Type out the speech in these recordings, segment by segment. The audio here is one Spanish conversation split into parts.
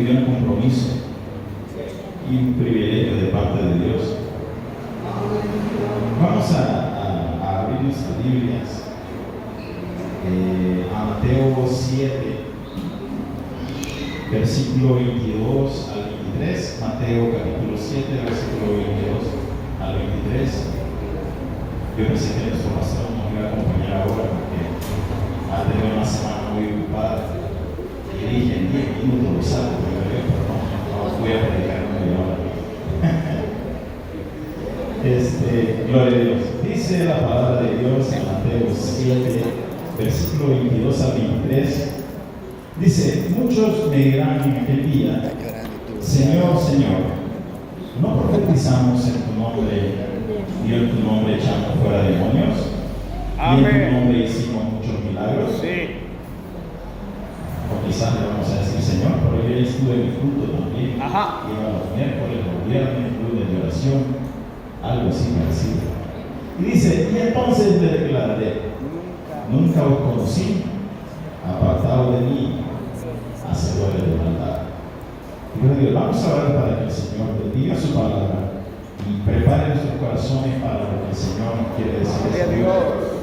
hoy día un compromiso y un privilegio de parte de Dios. Vamos a abrir nuestras Biblias a Mateo 7, versículo 22 al 23. Mateo capítulo 7, versículo 22 al 23. Yo pensé que nuestro pastor nos iba a acompañar ahora porque ha tenido una semana muy ocupada. Y dije, en 10 minutos lo saco, pero no voy a predicar media hora. Gloria a Dios. Dice la palabra de Dios en Mateo 7, versículo 22 al 23. Dice: muchos me dirán en aquel día, Señor, Señor, ¿no profetizamos en tu nombre y en tu nombre echamos fuera demonios? Amén. Y en tu nombre hicimos muchos milagros. Sí. O quizás le vamos a decir, Señor, pero yo estuve en el culto también. Ajá. Iba los miércoles, los viernes, club de oración, algo así parecido. Y dice: y entonces le declararé, nunca os conocí, apartado de mí, hacedores de maldad. Y yo digo, vamos a orar para que el Señor bendiga su palabra y prepare nuestros corazones para lo que el Señor nos quiere decir.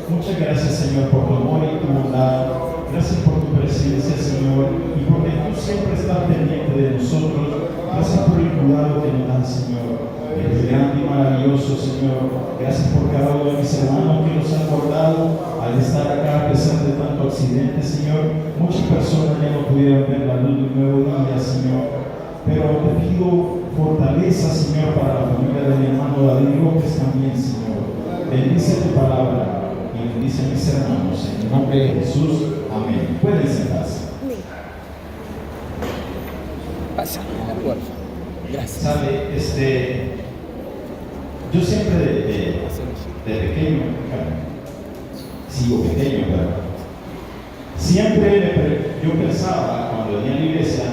Muchas gracias, Señor, por tu amor y tu bondad. Gracias por tu presencia, Señor, y porque tú siempre estás pendiente de nosotros. Gracias por el cuidado que nos das, Señor. Eres grande y maravilloso, Señor. Gracias por cada uno de mis hermanos que nos han guardado al estar acá a pesar de tanto accidente, Señor. Muchas personas ya no pudieron ver la luz de un nuevo día, Señor. Pero te pido fortaleza, Señor, para la familia de mi hermano David López también, Señor. Bendice tu palabra y bendice a mis hermanos. En el nombre de Jesús. Amén. Pueden sentarse. Pasa en la puerta. Gracias. Sabe, yo siempre de pequeño, sigo pequeño, pero siempre yo pensaba cuando venía a la iglesia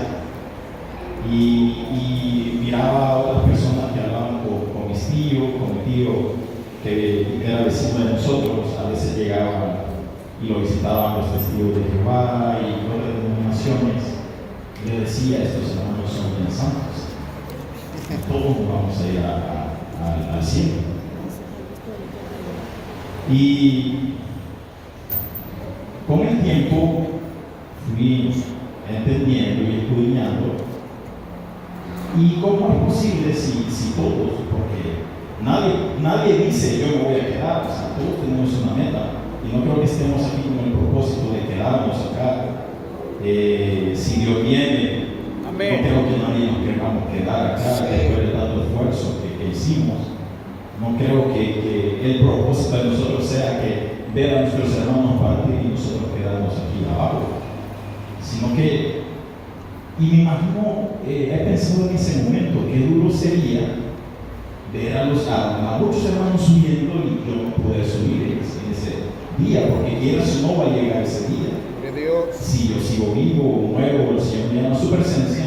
y miraba a otras personas que hablaban con mis tíos, con mi tío que era vecino de nosotros. A veces llegaban y lo visitaban los testigos de Jehová y otras denominaciones. Yo decía, estos hermanos son bien santos, todos vamos a ir al cielo. Y con el tiempo fui entendiendo y estudiando, y cómo es posible si todos, porque nadie dice yo me voy a quedar, o sea, todos tenemos una meta, y no creo que estemos aquí con el propósito de quedarnos acá. Si Dios viene, Amén. no creo que nadie nos queramos quedar acá después de tanto esfuerzo que hicimos. No creo que el propósito de nosotros sea que ver a nuestros hermanos partir y nosotros quedarnos aquí abajo, sino que, y me imagino, he pensado en ese momento, qué duro sería ver a muchos hermanos subiendo y yo no poder subir en ese día, porque quieras o no va a llegar ese día. Si yo sigo vivo o muero, el Señor me llama a su presencia,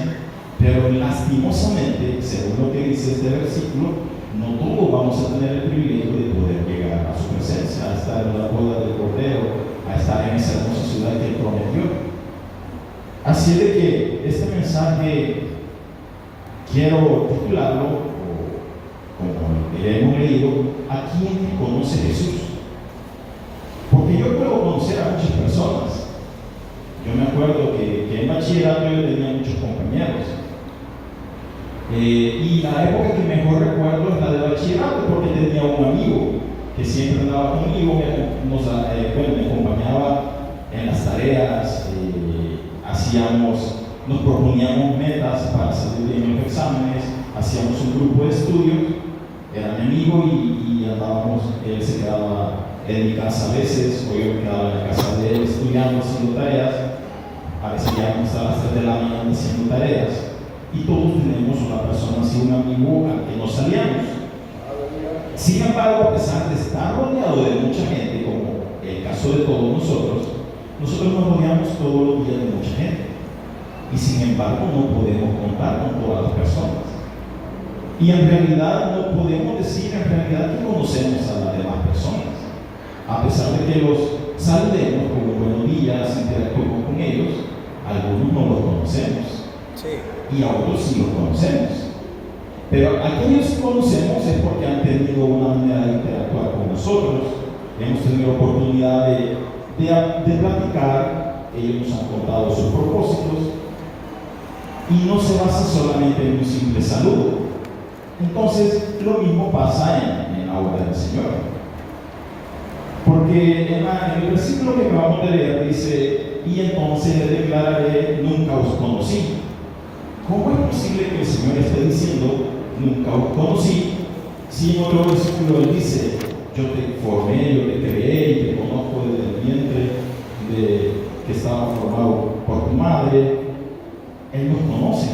pero lastimosamente, según lo que dice este versículo, no todos vamos a tener el privilegio de poder llegar a su presencia, a estar en la boda del Cordero, a estar en esa hermosa ciudad que Él prometió. Así de que este mensaje quiero titularlo, como ya hemos leído, ¿a quién conoce Jesús? Porque yo puedo conocer a muchas personas. Yo me acuerdo que en bachillerato yo tenía muchos compañeros. Y la época que mejor recuerdo es la de bachillerato, porque tenía un amigo que siempre andaba conmigo, me acompañaba en las tareas, nos proponíamos metas para salir bien en los exámenes, hacíamos un grupo de estudio, era mi amigo y andábamos, él se quedaba en mi casa a veces, o yo me quedaba en la casa de él estudiando, haciendo tareas. A veces llegamos a las 3 de la mañana haciendo tareas, y todos tenemos una persona así, un amigo al que nos salíamos. Sin embargo, a pesar de estar rodeado de mucha gente, como el caso de todos nosotros nos rodeamos todos los días de mucha gente, y sin embargo no podemos contar con todas las personas. Y en realidad no podemos decir que conocemos a las demás personas, a pesar de que los saludemos con buenos días, interactuemos con ellos. Algunos no los conocemos. y a otros sí los conocemos. Pero aquellos que conocemos es porque han tenido una manera de interactuar con nosotros, hemos tenido oportunidad de platicar, ellos nos han contado sus propósitos y no se basa solamente en un simple saludo. Entonces, lo mismo pasa en la obra del Señor. Porque en el versículo que acabamos de leer dice: y entonces le declararé, nunca os conocí. ¿Cómo es posible que el Señor esté diciendo, nunca os conocí, si en otro versículo él dice, yo te formé, yo te creé y te conozco desde el vientre que estaba formado por tu madre? Él nos conoce.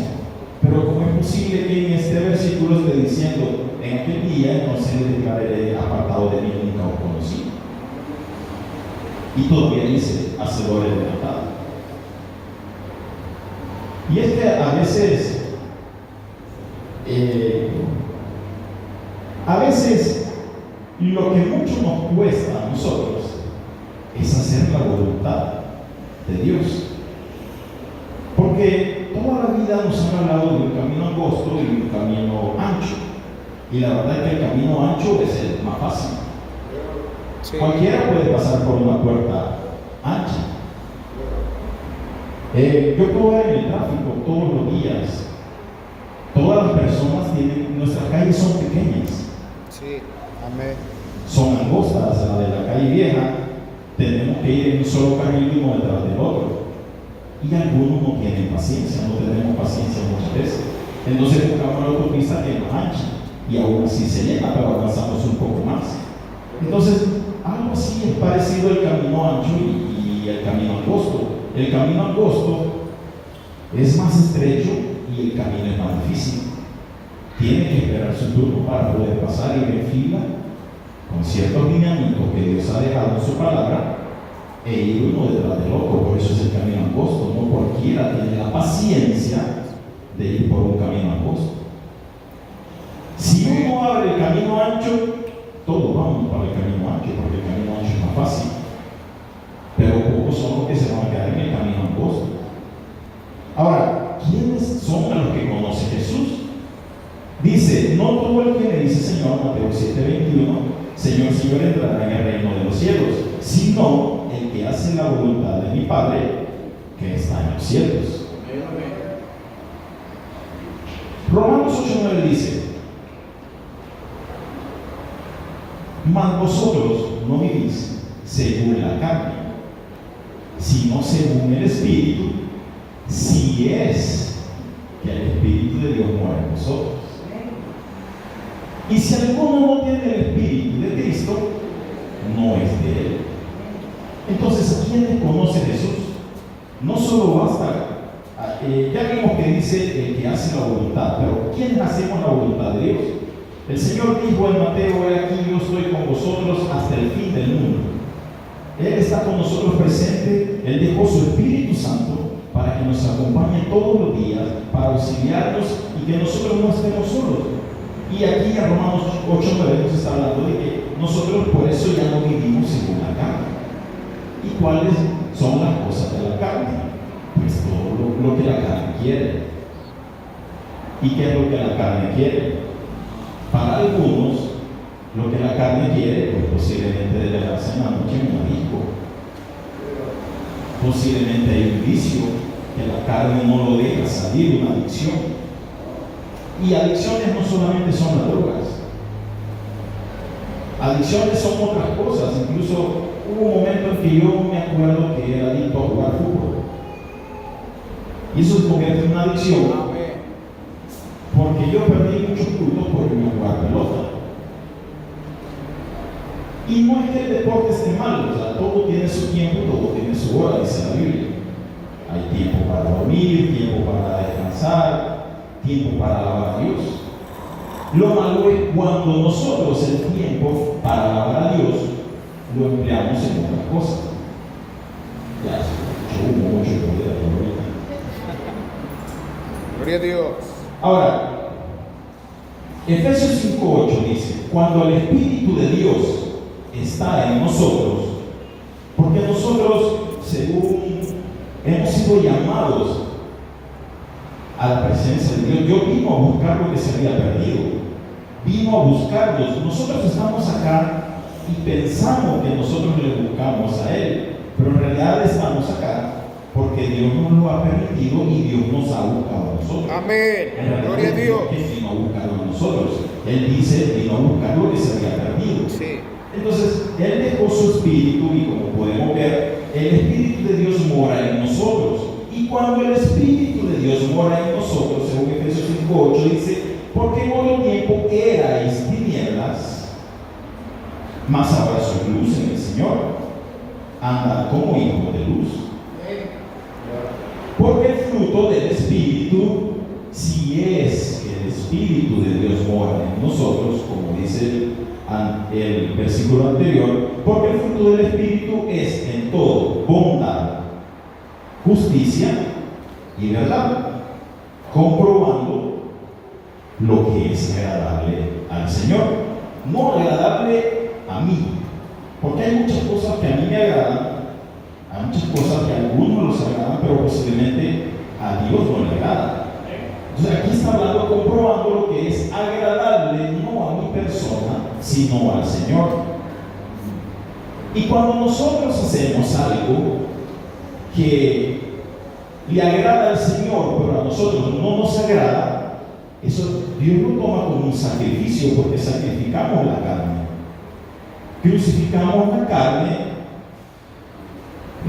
Pero ¿cómo es posible que en este versículo esté diciendo, en aquel día entonces le declararé, apartado de mí, nunca os conocí? Y todavía dice, hacedores de maldad. Y es que a veces lo que mucho nos cuesta a nosotros es hacer la voluntad de Dios. Porque toda la vida nos han hablado de un camino angosto y un camino ancho. Y la verdad es que el camino ancho es el más fácil. Sí. Cualquiera puede pasar por una puerta ancha. Yo puedo ver en el tráfico todos los días. Todas las personas tienen, nuestras calles son pequeñas. Sí, amén. Son angostas, la de la calle vieja. Tenemos que ir en un solo carril uno detrás del otro. Y algunos no tienen paciencia, no tenemos paciencia muchas veces. Entonces buscamos la autopista que es más ancha y aún así se llena, pero avanzamos un poco más. Entonces, algo así es parecido al camino ancho y el camino angosto. El camino angosto es más estrecho y el camino es más difícil. Tiene que esperar su turno para poder pasar y ir en fila con ciertos lineamientos que Dios ha dejado en su palabra e ir uno detrás del otro. Por eso es el camino angosto. No cualquiera tiene la paciencia de ir por un camino angosto. Si uno abre el camino ancho, todos vamos para el camino ancho, porque el camino ancho es más fácil. Pero pocos son los que se van a quedar en el camino angosto. Ahora, ¿quiénes son a los que conoce Jesús? Dice, no todo el que me dice Señor, Mateo 7:21, Señor, Señor, entrará en el reino de los cielos, sino el que hace la voluntad de mi Padre que está en los cielos. Romanos 8:9 dice, mas vosotros no vivís según la carne, sino según el Espíritu, si es que el Espíritu de Dios mora en vosotros. Y si alguno no tiene el Espíritu de Cristo, no es de Él. Entonces, ¿quiénes conocen Jesús? No solo basta, ya vimos que dice el que hace la voluntad, pero ¿quiénes hacemos la voluntad de Dios? El Señor dijo en Mateo, he aquí yo estoy con vosotros hasta el fin del mundo. Él está con nosotros presente, Él dejó su Espíritu Santo para que nos acompañe todos los días, para auxiliarnos y que nosotros no estemos solos. Y aquí en Romanos 8:9 nos está hablando de que nosotros por eso ya no vivimos según la carne. ¿Y cuáles son las cosas de la carne? Pues todo lo que la carne quiere. ¿Y qué es lo que la carne quiere? Para algunos, lo que la carne quiere, pues posiblemente desvelarse en la noche en un disco. Posiblemente hay un vicio que la carne no lo deja salir, una adicción. Y adicciones no solamente son las drogas. Adicciones son otras cosas. Incluso hubo un momento en que yo me acuerdo que era adicto a jugar fútbol. Y eso se convierte en una adicción. Porque yo perdí muchos puntos por irme a jugar pelota. Y no es que el deporte esté mal, o sea, todo tiene su tiempo, todo tiene su hora, dice la Biblia. Hay tiempo para dormir, tiempo para descansar, tiempo para alabar a Dios. Lo malo es cuando nosotros el tiempo para alabar a Dios lo empleamos en otras cosas. Ya, yo hubo mucho poder ahorita. Gloria a Dios. Ahora, Efesios 5:8 dice, cuando el Espíritu de Dios está en nosotros, porque nosotros, según hemos sido llamados a la presencia de Dios. Yo vino a buscar lo que se había perdido. Vino a buscarnos. Nosotros estamos acá y pensamos que nosotros le buscamos a Él, pero en realidad estamos acá porque Dios nos lo ha permitido y Dios nos ha buscado a nosotros. Amén. En realidad, Gloria a Dios. que vino a buscarlo a nosotros. Él dice, vino a buscar lo que se había perdido. Sí. Entonces, Él dejó su espíritu y como podemos ver, el espíritu de Dios mora en nosotros. Y cuando el espíritu de Dios mora en nosotros, según Efesios 5:8 dice, porque en otro tiempo erais tinieblas, mas ahora sois luz en el Señor. Andad como hijos de luz. Porque el fruto del Espíritu, si es que el Espíritu de Dios mora en nosotros, como dice el versículo anterior, porque el fruto del Espíritu es en todo bondad, justicia y verdad, comprobando lo que es agradable al Señor, no agradable a mí, porque hay muchas cosas que a mí me agradan. Hay muchas cosas que a algunos los agradan, pero posiblemente a Dios no le agrada. Entonces aquí está hablando, comprobando lo que es agradable no a mi persona, sino al Señor. Y cuando nosotros hacemos algo que le agrada al Señor, pero a nosotros no nos agrada, eso Dios lo toma como un sacrificio, porque sacrificamos la carne. Crucificamos la carne,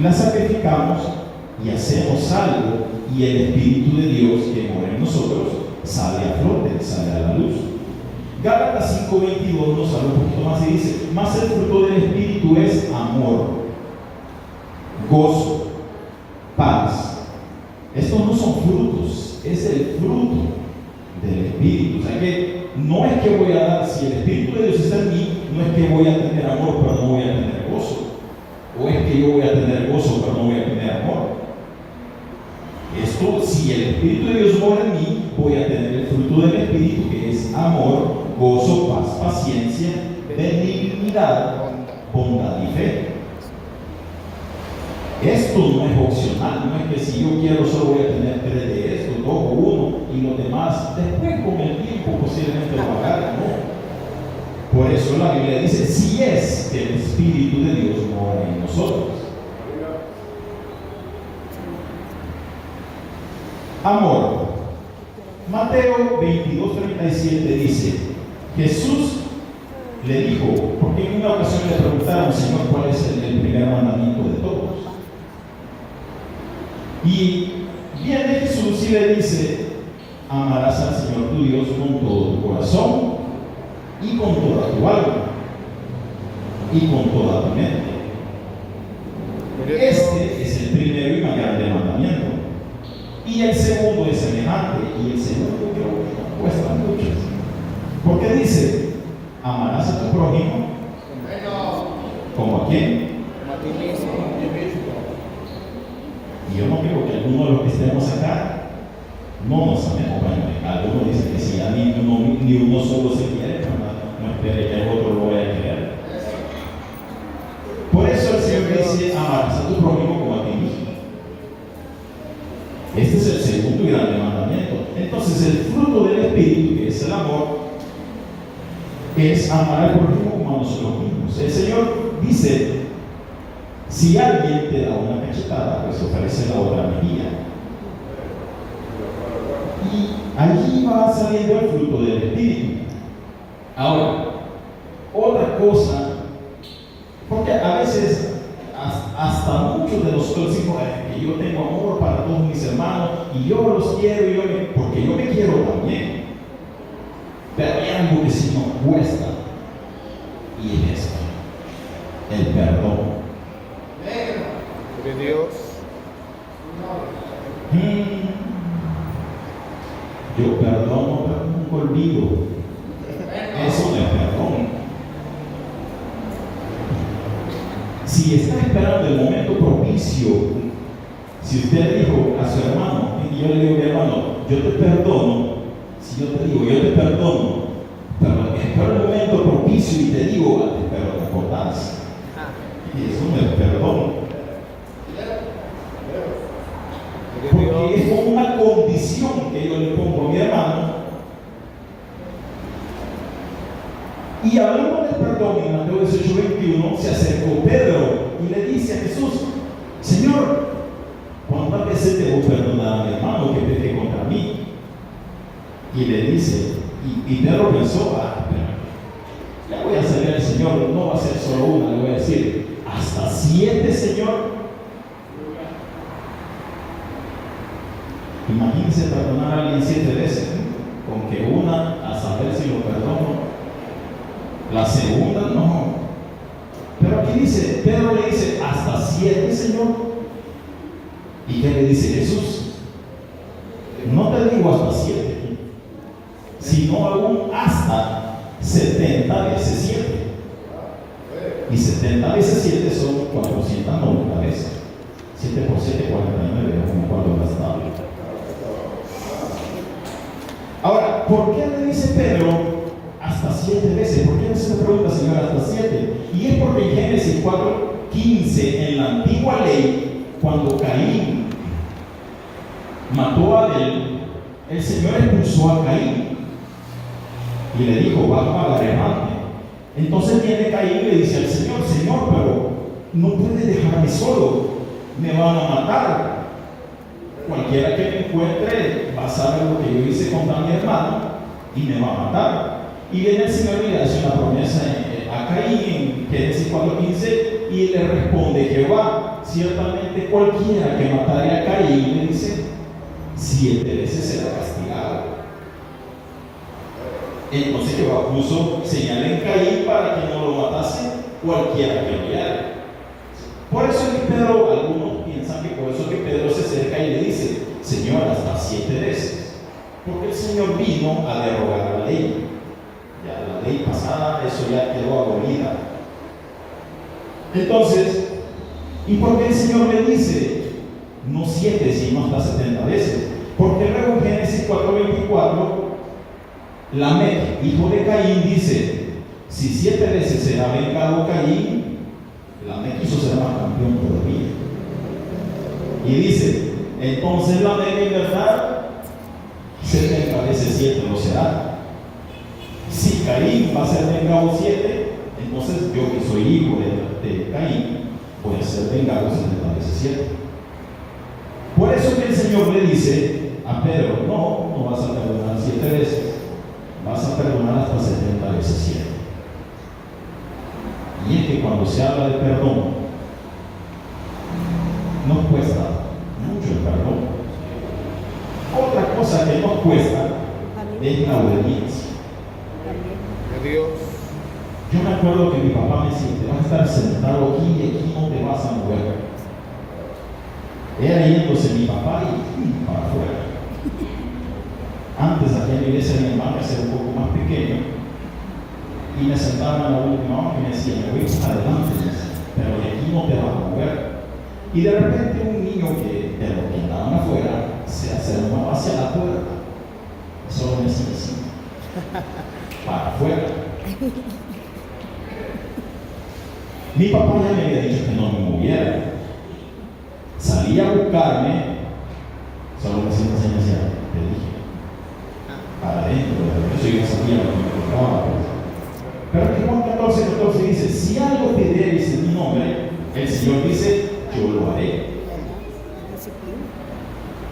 la sacrificamos y hacemos algo, y el Espíritu de Dios que mora en nosotros sale a flote, sale a la luz. Gálatas 5:22 nos habla un poquito más y dice, mas el fruto del Espíritu es amor, gozo, paz. Estos no son frutos, es el fruto del Espíritu. O sea que no es que voy a dar, si el Espíritu de Dios está en mí, no es que voy a tener amor pero no voy a tener gozo. O es que yo voy a tener gozo pero no voy a tener amor. Esto, si el Espíritu de Dios mora en mí, voy a tener el fruto del Espíritu, que es amor, gozo, paz, paciencia, benignidad, bondad y fe. Esto no es opcional, no es que si yo quiero solo voy a tener 3 de esto, 2 o 1 y los demás después con el tiempo posiblemente lo haga, no. Por eso la Biblia dice, si es que el Espíritu de Dios mora en nosotros. Amor. Mateo 22:37 dice, Jesús le dijo, porque en una ocasión le preguntaron, Señor, ¿cuál es el primer mandamiento de todos? Y viene Jesús y le dice, amarás al Señor tu Dios con todo tu corazón y con toda tu alma y con toda tu mente. Este es el primero y más grande mandamiento. Y el segundo es semejante, y el segundo creo que cuesta mucho. Porque dice, amarás a tu prójimo como a quién. Y yo no creo que alguno de los que estemos acá no nos amemos. Bueno, algunos dicen que si a mí ni uno solo se quiere, no espere que el otro lo vaya a querer. Por eso el Señor dice, amarás a tu prójimo como a ti mismo. Este es el segundo y grande mandamiento. Entonces el fruto del Espíritu, que es el amor, es amar al prójimo como a nosotros mismos. El Señor dice, si alguien te da una cachetada, pues ofrece la otra mejilla. Y allí va saliendo el fruto del Espíritu. Ahora, otra cosa, porque a veces hasta muchos de nosotros decimos que yo tengo amor para todos mis hermanos y yo los quiero, porque yo me quiero también. Pero hay algo que sí nos cuesta, y es esto, el perdón. De Dios. Yo perdono, pero nunca olvido. Eso no es perdón. Si está esperando el momento propicio, si usted dijo a su hermano, y yo le digo a mi hermano, yo te perdono, si yo te digo, yo te perdono, pero espero el momento propicio y te digo, pero te acordás. Y eso no es perdón. Porque es como una condición que yo 18:21, se acercó Pedro y le dice a Jesús: Señor, ¿cuántas veces debo perdonar a mi hermano que peque contra mí? Y le dice, y Pedro pensó: ya voy a salir al Señor, no va a ser solo una, le voy a decir: ¿hasta 7, Señor? Imagínense perdonar a alguien 7 veces, con que una, a saber si lo perdono, la segunda no. Pero aquí dice, Pedro le dice: ¿hasta 7, Señor? ¿Y qué le dice Jesús? No te digo hasta 7, sino aún hasta 70 veces 7. Y 70 veces 7 son 490 veces. 7 por 7, 49, como cuando las tablas. Ahora, ¿por qué le dice Pedro hasta 7 veces? ¿Por qué no se le pregunta, Señor, hasta 7? Y es porque en Génesis 4:15, en la antigua ley, cuando Caín mató a Abel, el Señor expulsó a Caín y le dijo: vas a pagar errante. Entonces viene Caín y le dice al Señor: Señor, pero no puedes dejarme solo, me van a matar. Cualquiera que me encuentre va a saber lo que yo hice contra mi hermano y me va a matar. Y viene el Señor y le hace una promesa a Caín en Génesis 4:15 y le responde Jehová: ciertamente cualquiera que matare a Caín, le dice, 7 veces será castigado. Entonces Jehová puso señal en Caín para que no lo matase cualquiera que lo hallare. Por eso es que Pedro, algunos piensan que por eso es que Pedro se acerca y le dice: Señor, hasta 7 veces. Porque el Señor vino a derogar la ley. Ya la ley pasada, eso ya quedó abolida. Entonces, ¿y por qué el Señor le dice no 7, sino hasta 70 veces? Porque luego en Génesis 4:24, Lamec, hijo de Caín, dice: si 7 veces será vengado Caín, Lamec quiso ser más campeón todavía. Y dice: entonces Lamec en verdad 70 veces 7 lo será. Si Caín va a ser vengado 7, entonces yo, que soy hijo de Caín, voy a ser vengado 70 veces 7. Por eso que el Señor le dice a Pedro: no vas a perdonar 7 veces, vas a perdonar hasta 70 veces 7. Y es que cuando se habla de perdón, nos cuesta mucho el perdón. Otra cosa que nos cuesta es la obediencia. Yo me acuerdo que mi papá me decía: te vas a estar sentado aquí y aquí no te vas a mover. Era yéndose mi papá y para afuera. Antes, aquí en la iglesia de mi hermana, era un poco más pequeño, y me sentaba en la última hora y me decía: me voy adelante, pero de aquí no te vas a mover. Y de repente un niño de los que andaban afuera se acercó hacia la puerta. Solo me decía así: para afuera. Mi papá ya me había dicho que no me moviera. Salía a buscarme, solo me decía: te dije, para adentro, eso yo no sabía lo que me tocaba. Pero que Juan 14:14 dice: si algo pidiereis en mi nombre, el Señor dice: yo lo haré.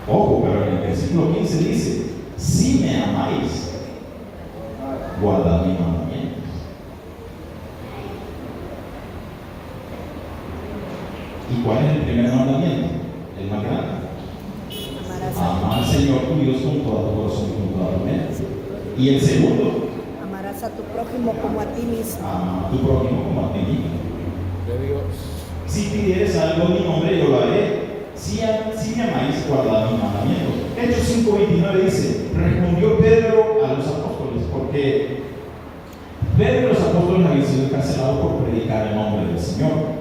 Ojo, pero en el versículo 15 dice: si me amáis, guardad mis mandamientos. ¿Y cuál es el primer mandamiento? El más grande: amar al Señor tu Dios con todo tu corazón y con toda tu mente. Y el segundo: amarás a tu prójimo como a ti mismo. Ama a tu prójimo como a ti mismo. Si pidieres algo en mi nombre, yo lo haré. Si me amáis, guardad mis mandamientos. Hechos 5:29 dice: respondió Pedro a los apóstoles, porque Pedro y los apóstoles habían sido encarcelados por predicar el nombre del Señor.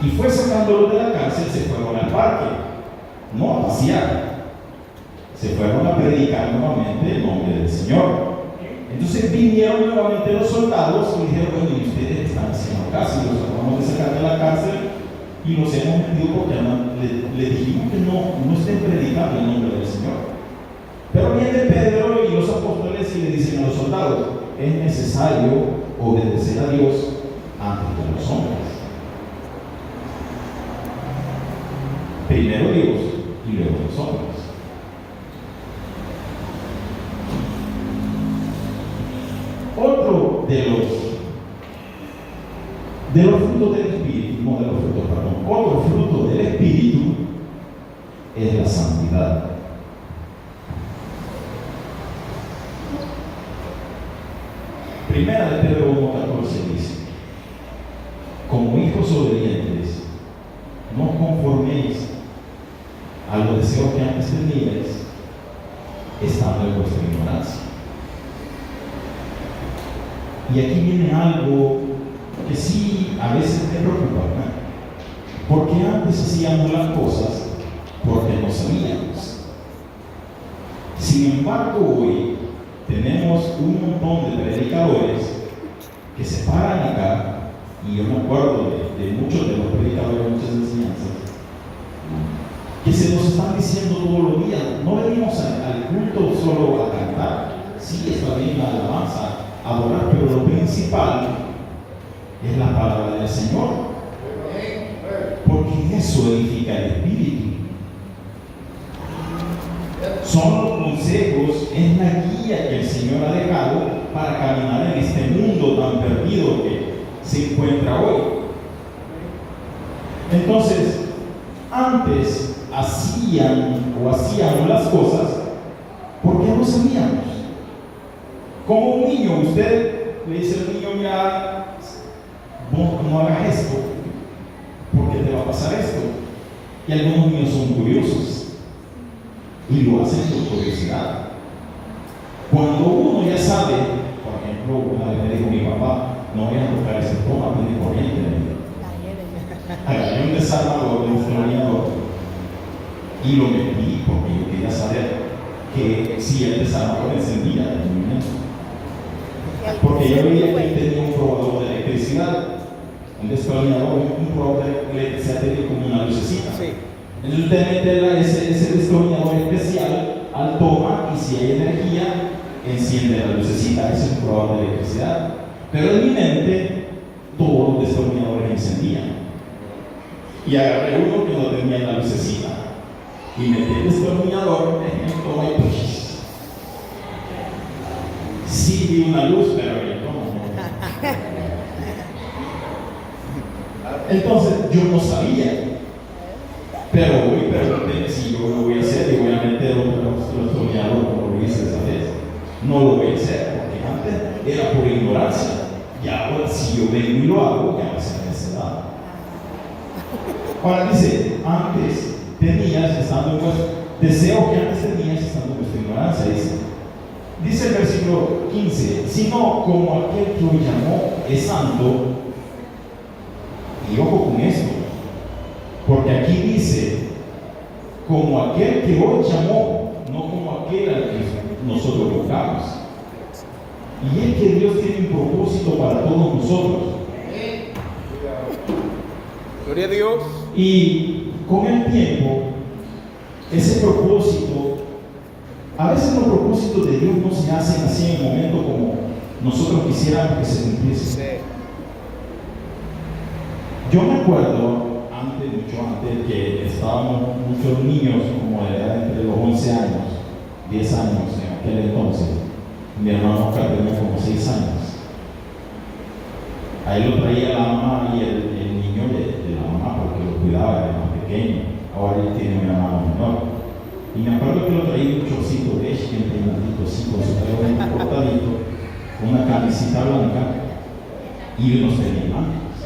Y fue sacándolos de la cárcel, se fueron al parque, no a pasear, se fueron a predicar nuevamente el nombre del Señor. Entonces vinieron nuevamente los soldados y dijeron: bueno, ¿y ustedes están haciendo caso? Y los acabamos de sacar de la cárcel y los hemos metido porque le dijimos que no estén predicando el nombre del Señor. Pero viene Pedro y los apóstoles y le dicen a los soldados: es necesario obedecer a Dios antes que a los hombres. Primero Dios y luego los hombres. Otro de los frutos del Espíritu, no de los frutos, perdón, otro fruto del Espíritu es la santidad. Primera de Pedro 1:14 dice: como hijos obedientes, no os conforméis a los deseos que antes teníais, estando en vuestra ignorancia. Y aquí viene algo que sí a veces me preocupa, ¿no? Porque antes hacíamos las cosas porque no sabíamos. Sin embargo, hoy tenemos un montón de predicadores que se paran acá, y yo me acuerdo de muchos de los predicadores, muchas enseñanzas, que se nos están diciendo todos los días: no venimos al culto solo a cantar. Sí, está bien la alabanza, adorar, pero lo principal es la palabra del Señor, porque eso edifica el espíritu. Son los consejos, es la guía que el Señor ha dejado para caminar en este mundo tan perdido que se encuentra hoy. Entonces, antes hacíamos las cosas porque no sabíamos. Como un niño, usted le dice al niño: mira, no hagas esto porque te va a pasar esto. Y algunos niños son curiosos y lo hacen por curiosidad. Cuando uno ya sabe, por ejemplo, una vez me dijo mi papá: no voy a tocar ese toma, tiene corriente. Agarré un desarmador de un destornillador y lo metí porque yo quería saber que si el desarmador encendía en el momento. Porque yo veía que él tenía un probador de electricidad, un destornillador, un probador de electricidad tenía como una lucecita. Sí. Entonces usted mete ese destornillador especial al toma, y si hay energía, enciende la lucecita. Ese es un probador de electricidad. Pero en mi mente, todos los destornilladores encendían. Y agarré uno que no tenía la lucecita y metí el destornillador en el toma y pues, sí vi una luz, pero el toma no. Entonces yo no sabía, pero hoy pregúnteme si yo lo voy a hacer y voy a meter otro destornillador como lo hice esa vez. No lo voy a hacer porque antes era por ignorancia, y ahora si yo vengo y lo hago, ya va a ser necedad. Ahora dice: antes tenías, estando en vuestro deseo que antes tenías, estando en vuestra ignorancia. Dice el versículo 15: sino como aquel que os llamó es santo. Y ojo con esto, porque aquí dice: como aquel que os llamó, no como aquel al que nosotros buscamos. Y es que Dios tiene un propósito para todos nosotros. Gloria a Dios. Y con el tiempo, ese propósito, a veces los propósitos de Dios no se hacen así en el momento como nosotros quisiéramos que se cumpliesen. Sí. Yo me acuerdo, mucho antes, que estábamos muchos niños como de edad entre los 11 años, 10 años en aquel entonces. Mi hermano Oscar tenía como 6 años. Ahí lo traía la mamá y el niño de la mamá porque lo cuidaba, era más pequeño. Ahora él tiene un hermano menor. Y me acuerdo que lo traía un chorcito de leche, que tenía así con su pelo cortadito, una camisita blanca y unos tenis blancos.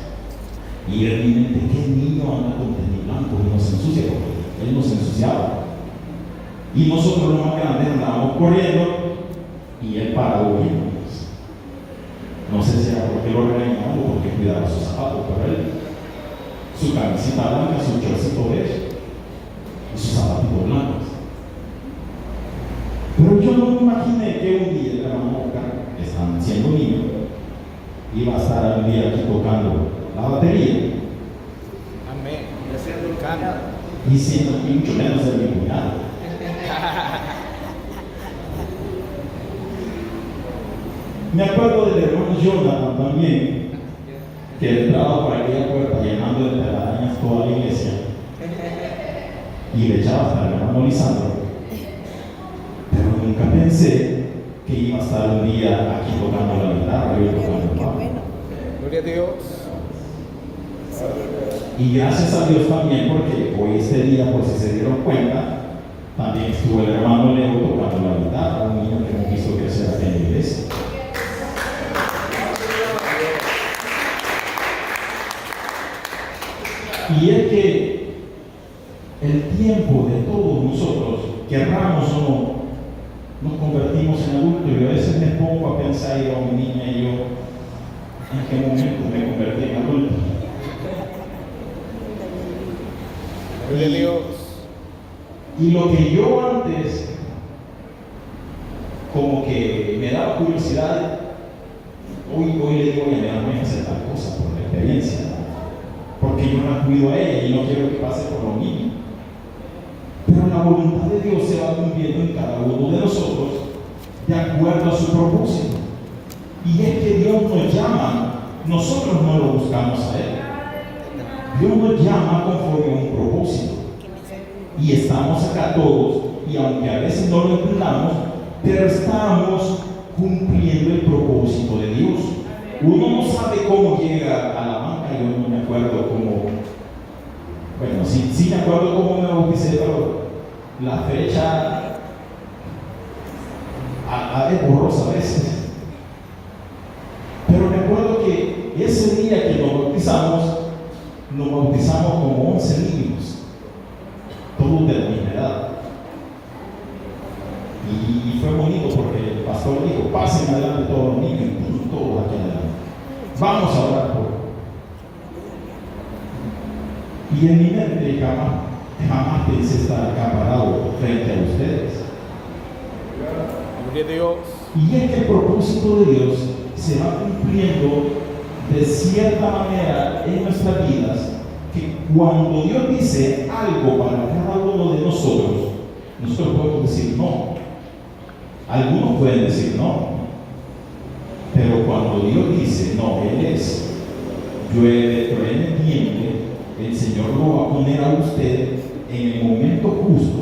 Y él me dice: ¿qué niño anda con tenis blancos y no se ensucia? Porque él no se ensuciaba. Y nosotros los más grandes andábamos corriendo y él parado viéndonos. No sé si era porque lo regañaban o porque cuidaba sus zapatos, pero él, su camisita blanca, su chorcito beige y sus zapatitos blancos. Pero yo no me imaginé que un día el hermano Oscar, estando siendo niño, iba a estar un día aquí tocando la batería. Amén. Y haciendo el canto. Y siendo, y mucho menos de mi cuñado. Me acuerdo del hermano Jonathan también, que entraba por aquella puerta llenando de telarañas toda la iglesia y le echaba hasta el hermano Lisandro. Pero nunca pensé que iba a estar un día aquí tocando la guitarra, yo tocando el Qué bajo. bueno. Gloria a Dios. Y gracias a Dios también, porque hoy este día, por si se dieron cuenta, también estuvo el hermano Leo tocando la guitarra, un niño que hemos visto crecer aquí en la iglesia. Y es que el tiempo de todos nosotros, querramos o no, nos convertimos en adultos. Y a veces me pongo a pensar, y a mi niña y yo, ¿en qué momento me convertí en adulto? Gloria a Dios. Y lo que yo antes como que me daba curiosidad, hoy le digo, oye, me da pena hacer tal cosa por la experiencia, porque yo la cuido a ella y no quiero que pase por lo mismo. Pero la voluntad de Dios se va cumpliendo en cada uno de nosotros de acuerdo a su propósito. Y es que Dios nos llama, nosotros no lo buscamos a Él. Dios nos llama conforme a un propósito. Y estamos acá todos, y aunque a veces no lo entendamos, pero estamos cumpliendo el propósito de Dios. Uno no sabe cómo llega a la banca, yo no me acuerdo cómo, bueno, sí me acuerdo cómo me bauticé, pero la fecha es borrosa a veces. Pero me acuerdo que ese día que nos bautizamos como 11 niños, todos de la misma edad. Y fue bonito porque el pastor dijo, pasen adelante todos los niños, y todos aquí adelante. Vamos a orar por. Y en mi mente jamás pensé estar acá parado frente a ustedes. Gloria a Dios. Y es que el propósito de Dios se va cumpliendo de cierta manera en nuestras vidas, que cuando Dios dice algo para cada uno de nosotros podemos decir no. Algunos pueden decir no, pero cuando Dios dice no, Él es, llueve, truene, tiemble, el Señor lo va a poner a usted en el momento justo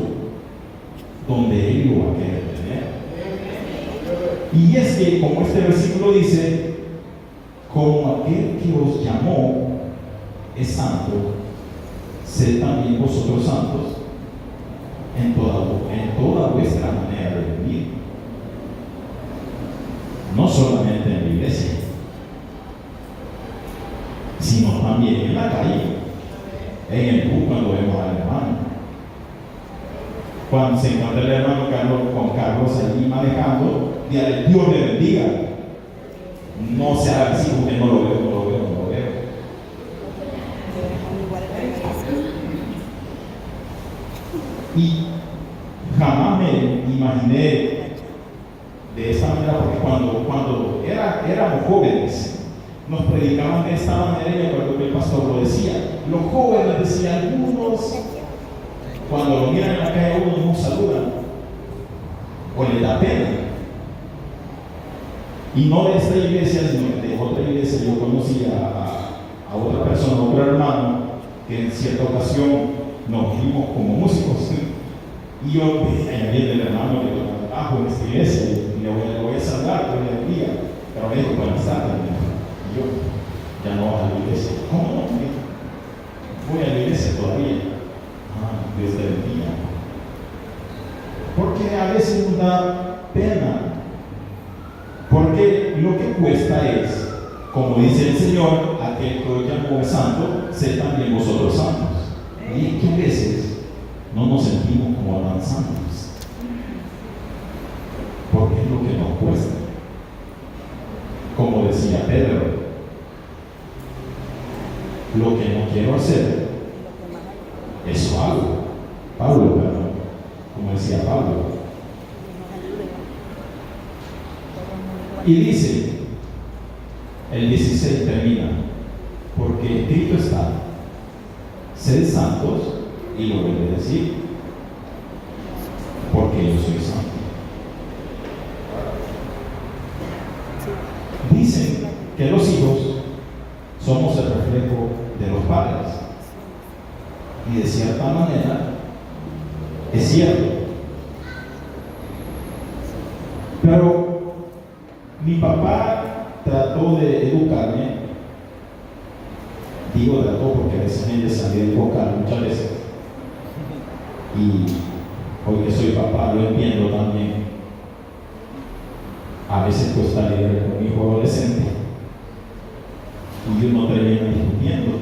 donde Él lo va a querer tener. Y es que, como este versículo dice, como aquel que os llamó es santo, sed también vosotros santos en toda vuestra manera de vivir. No solamente en la iglesia, sino también en la calle, en el bus cuando vemos al hermano. Cuando se encuentra el hermano con Carlos allí manejando, dígale, Dios le bendiga. No se haga así porque no lo veo. Y jamás me imaginé de esta manera, porque cuando éramos jóvenes, nos predicaban de esta manera, y me acuerdo que el pastor lo decía. Los jóvenes decían, algunos, cuando lo miran en la calle, unos no saludan, o les da pena. Y no de esta iglesia, sino de otra iglesia. Yo conocí a otra persona, otro hermano, que en cierta ocasión nos vimos como músicos. Y yo viene el hermano que toca el bajo en esta iglesia, y le voy a saludar, le voy a día, pero me dijo, buenas tardes. Y yo, ya no vas a la iglesia. ¿Cómo no? Voy a la iglesia todavía. Desde el día. Porque a veces nos da pena. Porque lo que cuesta es, como dice el Señor, aquel que os llamó es santo, sed también vosotros santos. Y es que a veces no nos sentimos como tan santos, porque es lo que nos cuesta. Como decía Pedro, lo que no quiero hacer, eso hago. Pablo, perdón, como decía Pablo. Y dice, el 16 termina, porque escrito está, sed santos, y lo vuelve a decir, porque yo soy santo. cierto. Pero mi papá trató de educarme, digo trató porque a veces me salía de boca muchas veces, y hoy que soy papá lo entiendo también. A veces cuesta lidiar con mi hijo adolescente y uno termina discutiendo.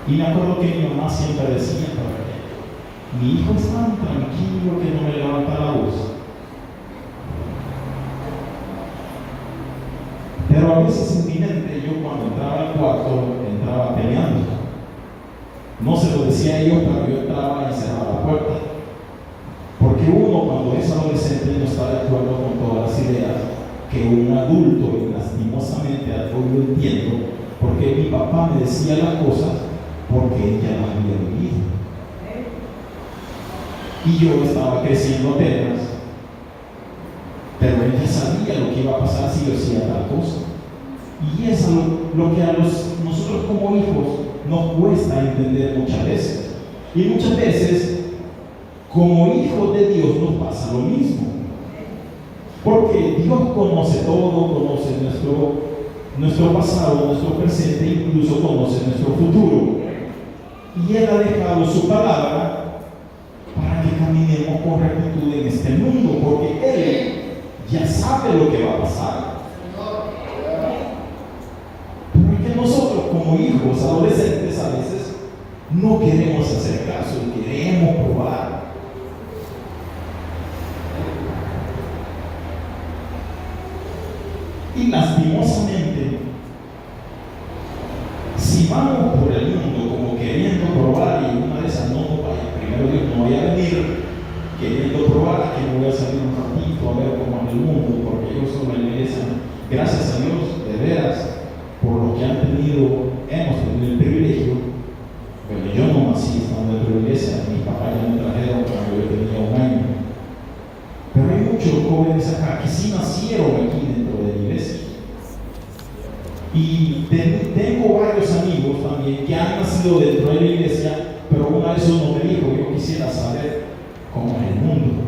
Y me acuerdo que mi mamá siempre decía: mi hijo es tan tranquilo que no me levanta la voz. Pero a veces en mi mente, yo cuando entraba al cuarto, entraba peleando. No se lo decía a ellos, pero yo entraba y cerraba la puerta. Porque uno, cuando es adolescente, no está de acuerdo con todas las ideas que un adulto, y lastimosamente hoy lo entiendo, porque mi papá me decía las cosas porque ella las había vivido. Y yo estaba creciendo apenas, pero ella sabía lo que iba a pasar si yo hacía tal cosa. Y eso es lo que a nosotros como hijos nos cuesta entender muchas veces. Y muchas veces, como hijos de Dios, nos pasa lo mismo. Porque Dios conoce todo, conoce nuestro pasado, nuestro presente, incluso conoce nuestro futuro. Y Él ha dejado su palabra para que caminemos con rectitud en este mundo, porque Él ya sabe lo que va a pasar. Pero es que nosotros como hijos, adolescentes, a veces no queremos hacer caso, queremos probar. Y lastimosamente, si vamos por el mundo como queriendo probar, y una de esas no vaya, primero Dios no vaya a venir queriendo probar, que voy a salir un ratito a ver cómo es el mundo, porque yo soy la iglesia, gracias a Dios, de veras, por lo que hemos tenido el privilegio. Pero yo no nací estando en la iglesia, mis papás ya me trajeron cuando yo tenía 1 año. Pero hay muchos jóvenes acá que sí nacieron aquí dentro de la iglesia. Y tengo varios amigos también que han nacido dentro de la iglesia, pero una vez uno me dijo: yo quisiera saber cómo es el mundo.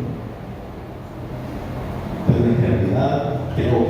Pero en realidad creo